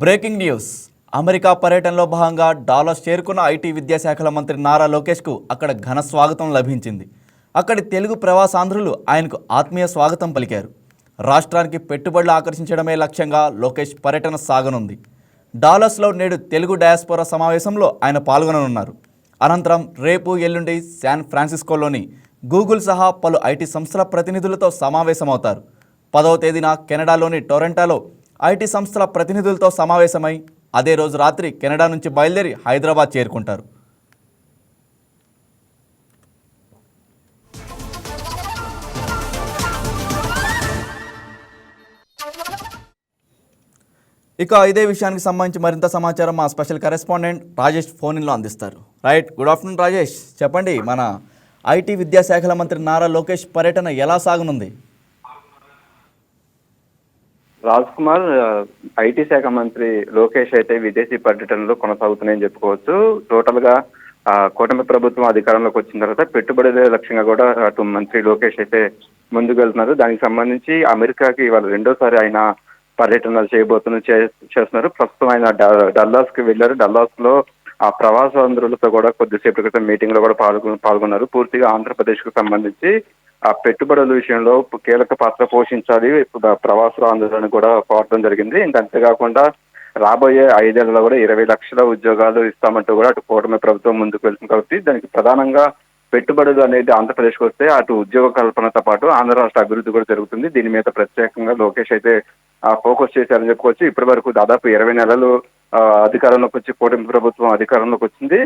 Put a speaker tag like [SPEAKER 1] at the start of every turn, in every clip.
[SPEAKER 1] Breaking news. America పర్యటనలో భాగంగా Dallas చేరుకున్న ఐటీ విద్యాశాఖల మంత్రి నారా లోకేష్కు అక్కడ ఘన స్వాగతం లభించింది. అక్కడి తెలుగు ప్రవాసాంధ్రులు ఆయనకు ఆత్మీయ స్వాగతం పలికారు. రాష్ట్రానికి పెట్టుబడులు ఆకర్షించడమే లక్ష్యంగా లోకేష్ పర్యటన సాగనుంది. డాలస్లో నేడు తెలుగు డయాస్పోరా సమావేశంలో ఆయన పాల్గొననున్నారు. అనంతరం రేపు ఎల్లుండి శాన్ ఫ్రాన్సిస్కోలోని గూగుల్ సహా పలు ఐటీ సంస్థల ప్రతినిధులతో సమావేశమవుతారు. 10వ తేదీన కెనడాలోని టొరంటోలో ఐటీ సంస్థల ప్రతినిధులతో సమావేశమై అదే రోజు రాత్రి కెనడా నుంచి బయలుదేరి హైదరాబాద్ చేరుకుంటారు. ఇక ఇదే విషయానికి సంబంధించి మరింత సమాచారం మా స్పెషల్ కరెస్పాండెంట్ రాజేష్ ఫోన్లో అందిస్తారు. Right, good afternoon Rajesh. చెప్పండి, మన ఐటీ విద్యాశాఖల మంత్రి నారా లోకేష్ పర్యటన ఎలా సాగనుంది?
[SPEAKER 2] రాజ్ కుమార్, ఐటీ శాఖ మంత్రి లోకేష్ అయితే విదేశీ పర్యటనలో కొనసాగుతున్నాయని చెప్పుకోవచ్చు. టోటల్ గా కూటమి ప్రభుత్వం అధికారంలోకి వచ్చిన తర్వాత పెట్టుబడుల లక్ష్యంగా కూడా అటు మంత్రి లోకేష్ అయితే ముందుకు వెళ్తున్నారు. దానికి సంబంధించి అమెరికాకి ఇవాళ రెండోసారి ఆయన పర్యటనలు చేస్తున్నారు. ప్రస్తుతం ఆయన డల్లాస్ కి వెళ్లారు. డల్లాస్ లో ఆ ప్రవాసాంధ్రులతో కూడా కొద్దిసేపటి క్రితం మీటింగ్ లో కూడా పాల్గొన్నారు. పూర్తిగా ఆంధ్రప్రదేశ్ కు సంబంధించి ఆ పెట్టుబడుల విషయంలో కీలక పాత్ర పోషించాలి ప్రవాసాంధ్రులను కూడా కోరడం జరిగింది. ఇంకా అంతేకాకుండా రాబోయే 5 ఏళ్లలో కూడా 20 లక్షల ఉద్యోగాలు ఇస్తామంటూ కూడా అటు కూటమి ప్రభుత్వం ముందుకు వెళ్తుంది. కాబట్టి దానికి ప్రధానంగా పెట్టుబడులు అనేది ఆంధ్రప్రదేశ్కి వస్తే అటు ఉద్యోగ కల్పనతో పాటు ఆంధ్ర రాష్ట్ర అభివృద్ధి కూడా జరుగుతుంది. దీని మీద ప్రత్యేకంగా లోకేష్ అయితే ఫోకస్ చేశారని చెప్పుకోవచ్చు. ఇప్పటి వరకు దాదాపు 20 నెలలు అధికారంలోకి వచ్చి కూటమి ప్రభుత్వం అధికారంలోకి వచ్చింది.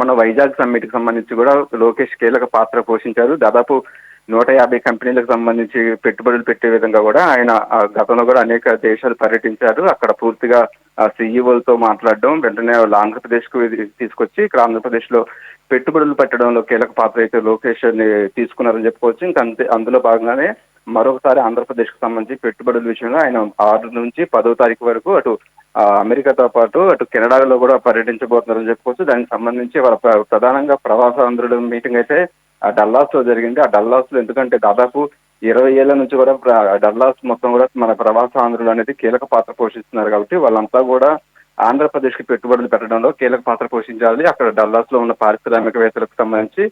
[SPEAKER 2] మన వైజాగ్ సమ్మిట్ కి సంబంధించి కూడా లోకేష్ కీలక పాత్ర పోషించారు. దాదాపు 150 కంపెనీలకు సంబంధించి పెట్టుబడులు పెట్టే విధంగా కూడా ఆయన గతంలో కూడా అనేక దేశాలు పర్యటించారు. అక్కడ పూర్తిగా సీఈఓలతో మాట్లాడడం, వెంటనే వాళ్ళు ఆంధ్రప్రదేశ్ కు తీసుకొచ్చి ఇక్కడ ఆంధ్రప్రదేశ్ లో పెట్టుబడులు పెట్టడంలో కీలక పాత్ర అయితే లోకేష్ తీసుకున్నారని చెప్పుకోవచ్చు. ఇంకా అందులో భాగంగానే మరొకసారి ఆంధ్రప్రదేశ్ కు సంబంధించి పెట్టుబడుల విషయంలో ఆయన 6 నుంచి 10వ తారీఖు వరకు అటు అమెరికాతో పాటు అటు కెనడాలో కూడా పర్యటించబోతున్నారని చెప్పుకోవచ్చు. దానికి సంబంధించి వాళ్ళ ప్రధానంగా ప్రవాసాంధ్రుల మీటింగ్ అయితే డల్లాస్ లో జరిగింది. ఆ డల్లాస్ లో ఎందుకంటే దాదాపు 20 ఏళ్ల నుంచి కూడా డల్లాస్ మొత్తం కూడా మన ప్రవాసాంధ్రులు అనేది కీలక పాత్ర పోషిస్తున్నారు. కాబట్టి వాళ్ళంతా కూడా ఆంధ్రప్రదేశ్ కి పెట్టుబడులు పెట్టడంలో కీలక పాత్ర పోషించాలి. అక్కడ డల్లాస్ లో ఉన్న పారిశ్రామికవేత్తలకు సంబంధించి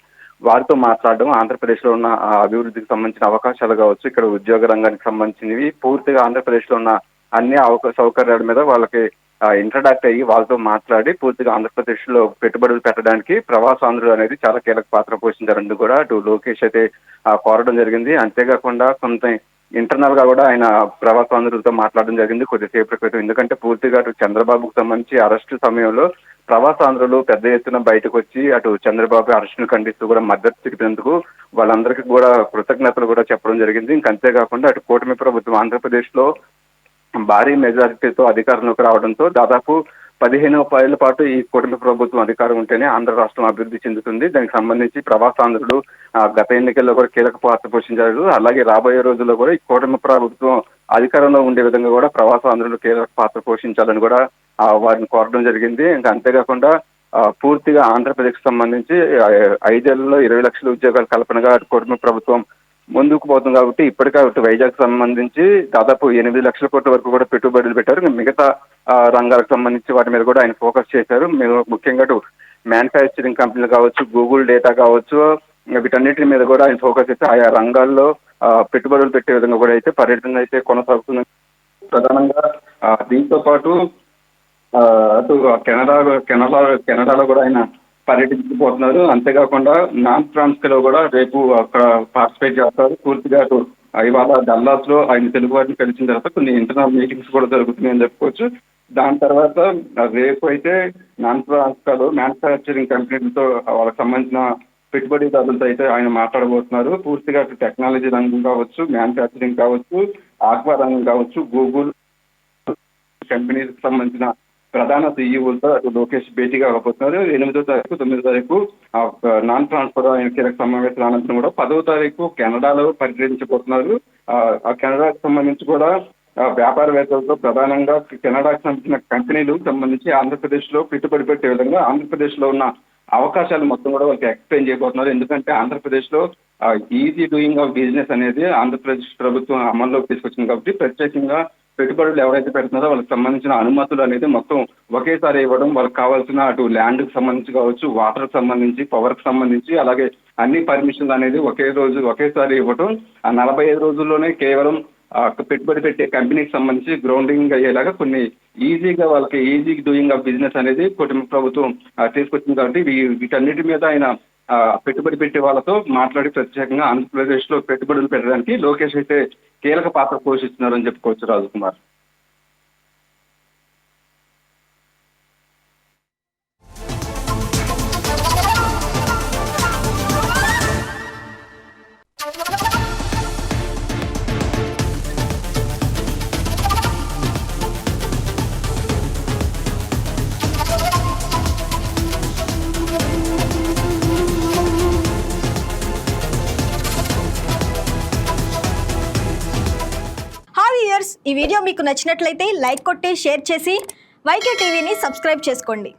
[SPEAKER 2] వారితో మాట్లాడడం, ఆంధ్రప్రదేశ్ లో ఉన్న అభివృద్ధికి సంబంధించిన అవకాశాలు కావచ్చు, ఇక్కడ ఉద్యోగ రంగానికి సంబంధించినవి పూర్తిగా ఆంధ్రప్రదేశ్ లో ఉన్న అన్ని సౌకర్యాల మీద వాళ్ళకి ఇంట్రడాక్ట్ అయ్యి వాళ్ళతో మాట్లాడి పూర్తిగా ఆంధ్రప్రదేశ్ లో పెట్టుబడులు పెట్టడానికి ప్రవాసాంధ్రులు అనేది చాలా కీలక పాత్ర పోషించారంటూ కూడా అటు లోకేష్ అయితే కోరడం జరిగింది. అంతేకాకుండా కొంత ఇంటర్నల్ గా కూడా ఆయన ప్రవాసాంధ్రులతో మాట్లాడడం జరిగింది కొద్దిసేపటి క్రితం. ఎందుకంటే పూర్తిగా అటు చంద్రబాబుకు సంబంధించి అరెస్టు సమయంలో ప్రవాసాంధ్రులు పెద్ద ఎత్తున బయటకు వచ్చి అటు చంద్రబాబు అరెస్టును ఖండిస్తూ కూడా మద్దతు తెలిపినందుకు వాళ్ళందరికీ కూడా కృతజ్ఞతలు కూడా చెప్పడం జరిగింది. ఇంకా అంతేకాకుండా అటు కూటమి ప్రభుత్వం ఆంధ్రప్రదేశ్ లో భారీ మెజారిటీతో అధికారంలోకి రావడంతో దాదాపు 15 ఏళ్ల పాటు ఈ కూటమి ప్రభుత్వం అధికారం ఉంటేనే ఆంధ్ర రాష్ట్రం అభివృద్ధి చెందుతుంది. దానికి సంబంధించి ప్రవాసాంధ్రులు గత ఎన్నికల్లో కూడా కీలక పాత్ర పోషించారు. అలాగే రాబోయే రోజుల్లో కూడా ఈ కూటమి ప్రభుత్వం అధికారంలో ఉండే విధంగా కూడా ప్రవాసాంధ్రులు కీలక పాత్ర పోషించాలని కూడా వారిని కోరడం జరిగింది. ఇంకా అంతేకాకుండా పూర్తిగా ఆంధ్రప్రదేశ్ సంబంధించి 5 ఏళ్లలో 20 లక్షల ఉద్యోగాల కల్పనగా కూటమి ప్రభుత్వం ముందుకు పోతుంది. కాబట్టి ఇప్పటికే వైజాగ్ సంబంధించి దాదాపు 8 లక్షల కోట్ల వరకు కూడా పెట్టుబడులు పెట్టారు. మిగతా రంగాలకు సంబంధించి వాటి మీద కూడా ఆయన ఫోకస్ చేశారు. ముఖ్యంగా మ్యానుఫ్యాక్చరింగ్ కంపెనీలు కావచ్చు, గూగుల్ డేటా కావచ్చు, వీటన్నిటి మీద కూడా ఆయన ఫోకస్ చేస్తే ఆయా రంగాల్లో పెట్టుబడులు పెట్టే విధంగా కూడా అయితే పర్యటన అయితే కొనసాగుతుంది. ప్రధానంగా దీంతో పాటు అటు కెనడాలో కూడా ఆయన పర్యటించబోతున్నారు. అంతేకాకుండా నాన్ ఫ్రాన్స్లో కూడా రేపు అక్కడ పార్టిసిపేట్ చేస్తారు. పూర్తిగా అటు ఇవాళ డల్లాస్ లో ఆయన తెలుగు వారిని కలిసిన తర్వాత కొన్ని ఇంటర్నల్ మీటింగ్స్ కూడా జరుగుతున్నాయని చెప్పుకోవచ్చు. దాని తర్వాత రేపు అయితే నాన్ ఫ్రాన్స్లో మ్యానుఫ్యాక్చరింగ్ కంపెనీలతో వాళ్ళకి సంబంధించిన పెట్టుబడిదారులతో అయితే ఆయన మాట్లాడబోతున్నారు. పూర్తిగా అటు టెక్నాలజీ రంగం కావచ్చు, మ్యానుఫ్యాక్చరింగ్ కావచ్చు, ఆక్వా రంగం కావచ్చు, గూగుల్ కంపెనీకి సంబంధించిన ప్రధాన సీఈఓలతో అటు లోకేష్ భేటీ కాకపోతున్నారు. 8వ తారీఖు 9వ తారీఖు నాన్ ట్రాన్స్ఫర్ ఆయన కీలక సమావేశాల అనంతరం కూడా 10వ తారీఖు కెనడాలో పర్యటించబోతున్నారు. ఆ కెనడాకు సంబంధించి కూడా వ్యాపారవేత్తలతో ప్రధానంగా కెనడాకు సంబంధించిన కంపెనీలకు సంబంధించి ఆంధ్రప్రదేశ్ లో పెట్టుబడి పెట్టే విధంగా ఆంధ్రప్రదేశ్ లో ఉన్న అవకాశాలు మొత్తం కూడా వాళ్ళకి ఎక్స్ప్లెయిన్ చేయబోతున్నారు. ఎందుకంటే ఆంధ్రప్రదేశ్ లో ఈజీ డూయింగ్ ఆఫ్ బిజినెస్ అనేది ఆంధ్రప్రదేశ్ ప్రభుత్వం అమల్లోకి తీసుకొచ్చింది కాబట్టి ప్రత్యేకంగా పెట్టుబడులు ఎవరైతే పెడుతున్నారో వాళ్ళకి సంబంధించిన అనుమతులు అనేది మొత్తం ఒకేసారి ఇవ్వడం, వాళ్ళకి కావాల్సిన అటు ల్యాండ్కి సంబంధించి కావచ్చు, వాటర్కి సంబంధించి, పవర్కి సంబంధించి, అలాగే అన్ని పర్మిషన్లు అనేది ఒకేసారి ఇవ్వడం, ఆ 45 రోజుల్లోనే కేవలం పెట్టుబడి పెట్టే కంపెనీకి సంబంధించి గ్రౌండింగ్ అయ్యేలాగా కొన్ని ఈజీగా వాళ్ళకి ఈజీ డూయింగ్ ఆఫ్ బిజినెస్ అనేది కుటుంబ ప్రభుత్వం తీసుకొచ్చింది కాబట్టి వీటన్నిటి మీద ఆయన పెట్టుబడి పెట్టే వాళ్ళతో మాట్లాడి ప్రత్యేకంగా ఆంధ్రప్రదేశ్లో పెట్టుబడులు పెట్టడానికి లోకేష్ అయితే కీలక పాత్ర పోషిస్తున్నారని చెప్పుకోవచ్చు రాజకుమార్.
[SPEAKER 3] ఈ వీడియో మీకు నచ్చినట్లయితే లైక్ కొట్టి షేర్ చేసి వైకే టీవీని సబ్స్క్రైబ్ చేసుకోండి.